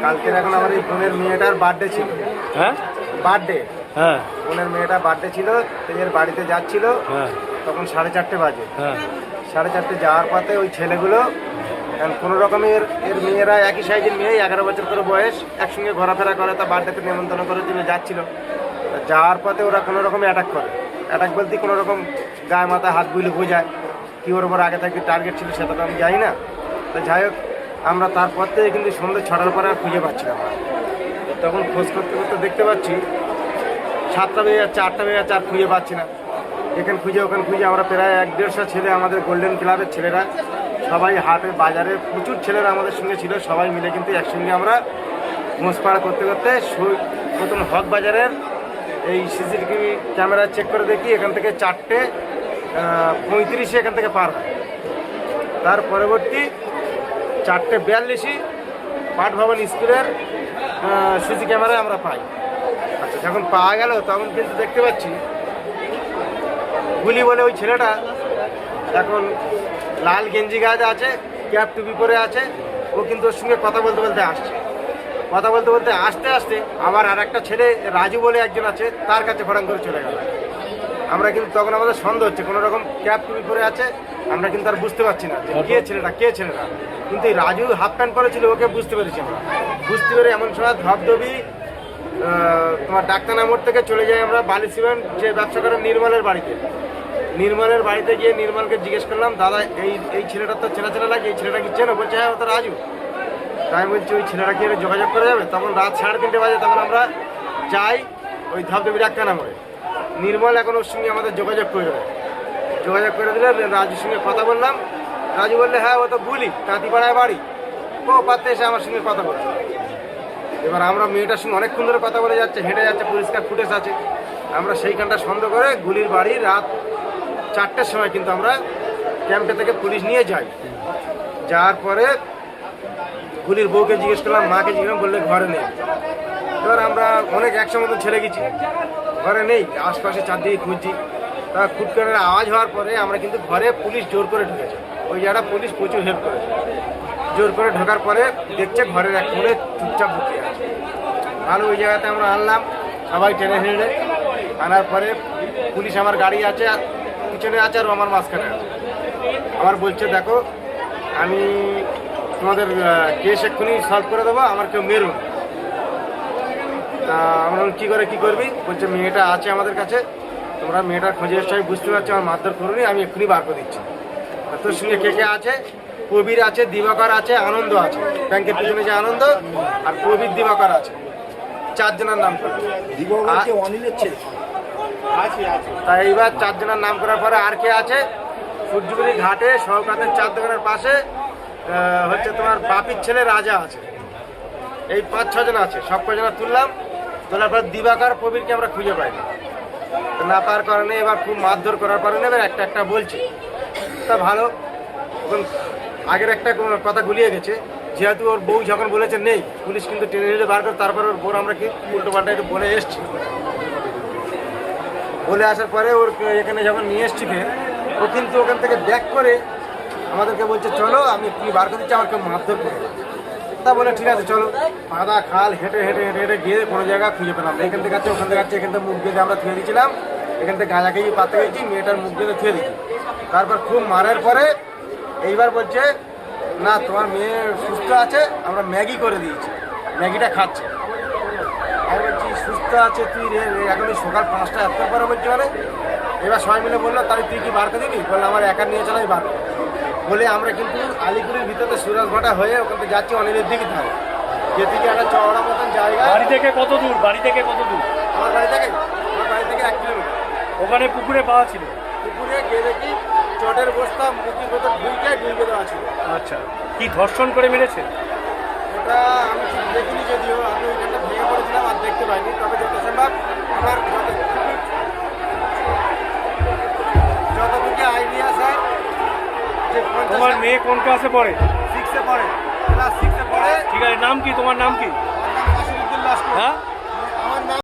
কালকের এখন আমার এই বোনের মেয়েটার বার্থডে ছিল। হ্যাঁ বার্থডে, হ্যাঁ বোনের মেয়েটার বার্থডে ছিল, তেজের বাড়িতে যাচ্ছিল, হ্যাঁ তখন 4:30 বাজে। হ্যাঁ 4:30 যাওয়ার পথে ওই ছেলেগুলো কোনো রকমের, এর মেয়েরা একই সাইজের মেয়ে, 11 বছর করে বয়স, একসঙ্গে ঘোরাফেরা করে, তা বার্থডেতে নেমন্তন্ন করার জন্য যাচ্ছিল। যাওয়ার পথে ওরা কোনো রকমে অ্যাটাক করে। অ্যাটাক বলতে কোনো রকম গায়ে মাথায় হাত বুলে বোঝায়, কী ওর ওপর আগে থেকে টার্গেট ছিল সেটা তো আমি জানি না। তো যাই হোক, আমরা তারপর থেকে কিন্তু সন্ধ্যে 6টার পরে আর খুঁজে পাচ্ছিলাম না। তখন খোঁজ করতে করতে দেখতে পাচ্ছি 7টা বেজে যাচ্ছে, 8টা বেজে যাচ্ছে, আর খুঁজে পাচ্ছি না। এখানে খুঁজে ওখানে খুঁজে আমরা প্রায় 1-150 ছেলে, আমাদের গোল্ডেন ক্লাবের ছেলেরা, সবাই হাটে বাজারে প্রচুর ছেলেরা আমাদের সঙ্গে ছিল, সবাই মিলে কিন্তু একসঙ্গে আমরা মোষপাড়া করতে করতে প্রথম হক বাজারের এই সিসিটিভি ক্যামেরা চেক করে দেখি এখান থেকে 4:35 এখান থেকে পার হয়। তার পরবর্তী 4:42 পাঠ ভবন স্কুলের সিসি ক্যামেরায় আমরা পাই। আচ্ছা, যখন পাওয়া গেল তখন কিন্তু দেখতে পাচ্ছি গুলি বলে ওই ছেলেটা এখন লাল গেঞ্জি গায়ে আছে, ক্যাপ টুপি পরে আছে, ও কিন্তু ওর সঙ্গে কথা বলতে বলতে আসছে। কথা বলতে বলতে আসতে আসতে আবার আর একটা ছেলে রাজু বলে একজন আছে, তার কাছে ফটাং করে চলে গেল। আমরা কিন্তু তখন আমাদের সন্দেহ হচ্ছে, কোনো রকম ক্যাপ টুপি পরে আছে, আমরা কিন্তু আর বুঝতে পারছি না যে কে ছেলেটা। কিন্তু এই রাজু হাফ প্যান্ট পরেছিল, ওকে বুঝতে পেরেছি আমরা। বুঝতে পেরে এমন সময় ধবধবি তোমার ডাক্তারনা মোড় থেকে চলে যাই আমরা বালি সিমেন্ট যে ব্যবসা করেন নির্মলের বাড়িতে। নির্মলের বাড়িতে গিয়ে নির্মলকে জিজ্ঞেস করলাম, দাদা এই ছেলেটা তো চেনা লাগে, এই ছেলেটা কি চেনো? বলছে হ্যাঁ, ও তো রাজু। তাই বলছি ওই ছেলেটা কি যোগাযোগ করা যাবে? তখন রাত 3:30 বাজে, তখন আমরা যাই ওই ধবধবি ডাক্তারনা মোড়ে। নির্মল এখন ওর সঙ্গে আমাদের যোগাযোগ করে দিলে রাজুর সঙ্গে কথা বললাম। রাজু বললে হ্যাঁ, ও তো বুলি, কাঁতিপাড়ায় বাড়ি, ও পাতে এসে আমার সঙ্গে কথা বলছে। এবার আমরা মেয়েটার সঙ্গে অনেকক্ষণ ধরে কথা বলে যাচ্ছে, হেঁটে যাচ্ছে, পরিষ্কার ফুটেজ আছে। আমরা সেইখানটা সন্দেহ করে গুলির বাড়ি রাত 4টের সময় কিন্তু আমরা ক্যাম্পে থেকে পুলিশ নিয়ে যাই। যাওয়ার পরে গুলির বউকে জিজ্ঞেস করলাম, মাকে জিজ্ঞেস বললে ঘরে নেই। এবার আমরা অনেক 100 মতন ছেড়ে গেছি, ঘরে নেই, আশপাশে চারদিকে খুঁজছি। তা ফুটকারের আওয়াজ হওয়ার পরে আমরা কিন্তু ঘরে পুলিশ জোর করে ঢুকেছে। ওই জায়গাটা পুলিশ প্রচুর হেল্প করেছে। জোর করে ঢোকার পরে দেখছে ঘরের এক কোণে চুপচাপ ঢুকে আছে। ভালো, ওই জায়গাতে আমরা আনলাম, সবাই টেনে হেঁড়ে আনার পরে পুলিশ আমার গাড়ি আছে, পিছনে আছে, আর আমার মাঝখানে আছে। আমার বলছে দেখো, আমি তোমাদের কেস এক্ষুনি সলভ করে দেবো, আমার কেউ মেরুন। তা আমরা কী করবি? বলছে মেয়েটা আছে আমাদের কাছে, তোমরা মেয়েটার খোঁজে এসছো, আমি বুঝতে পারছি, আমার মারধর করুনি, আমি এক্ষুনি বার করে দিচ্ছি। তোর সঙ্গে কে আছে? কবির আছে, দিবাকর আছে, আনন্দ আছে, ব্যাংকের পিছনে যে আনন্দ, আর কবির, দিবাকর আছে, 4 জনের নাম করে। তাই এইবার 4 জনের নাম করার পরে আর কে আছে? সূর্যগুলি ঘাটে সহকাতের 4 দোকানের পাশে হচ্ছে তোমার বাপির ছেলে রাজা আছে। এই 5-6 জন আছে, সব কজনা তুললাম। তোলার পর দিবাকর, কবিরকে আমরা খুঁজে পাইনি। না পাওয়ার কারণে এবার খুব মারধর করার কারণে এবার একটা বলছে। তা ভালো, এখন আগের একটা কথা গুলিয়ে গেছে, যেহেতু ওর বউ যখন বলেছে নেই, পুলিশ কিন্তু টেনে নিলে বার করে, তারপর ওর বোন আমরা কি উল্টো পাল্টা একটু বলে এসছি। বলে আসার পরে ওর এখানে যখন নিয়ে এসছি, ও কিন্তু ওখান থেকে ব্যাক করে আমাদেরকে বলছে চলো, আমি তুমি বার করে দিচ্ছি, আমাকে মারধর করে। তা বলে ঠিক আছে চলো। পাদা খাল হেঁটে গিয়ে কোনো জায়গা খুঁজে পেলাম না। এখান থেকে আছে, ওখান থেকে আছে, এখান থেকে মুখ বেঁধে আমরা থুয়ে দিয়েছিলাম। এখান থেকে গাঁজা খেয়ে পাতে গেছি, মেয়েটার মুখ বেঁধে থুয়ে দিচ্ছি। তারপর খুব মারার পরে এইবার বলছে না, তোমার মেয়ে সুস্থ আছে, আমরা ম্যাগি করে দিয়েছি, ম্যাগিটা খাচ্ছে। আমি বলছি সুস্থ আছে তুই রে, এখন সকাল 5টা এত পরে বলছি মানে। এবার সবাই মিলে বললো তাহলে তুই কি বার করে দিবি? বললে আমার একা নিয়ে চলাই বার বলে আমরা কিন্তু আলিপুরের ভিতরে সুরাজভাটা হয়ে ওখান থেকে যাচ্ছি অনিলের দিকে থাকে, যেদিকে একটা চওড়া মতন জায়গা। বাড়ি থেকে কত দূর? আমার বাড়ি থেকে 1 কিলোমিটার। ওখানে পুকুরে পাওয়া ছিল? পুকুরে গিয়ে দেখি চটের বস্তা মুখি বোতল ডুবে দেওয়া ছিল। আচ্ছা, কি ধর্ষণ করে মেরেছে? ওটা আমি দেখিনি, যদিও আমি ওইখানটা ভেঙে পড়েছিলাম আর দেখতে পাইনি। তবে যত সম্ভব আমার যতটুকু আইডিয়া স্যার, তোমার মেয়ে কোন ক্লাসে পড়ে? 6-এ পড়ে, ক্লাস 6-এ পড়ে। ঠিক আছে, নাম কি? তোমার নাম কি? আসিফুদ্দিন লস্কর। হ্যাঁ।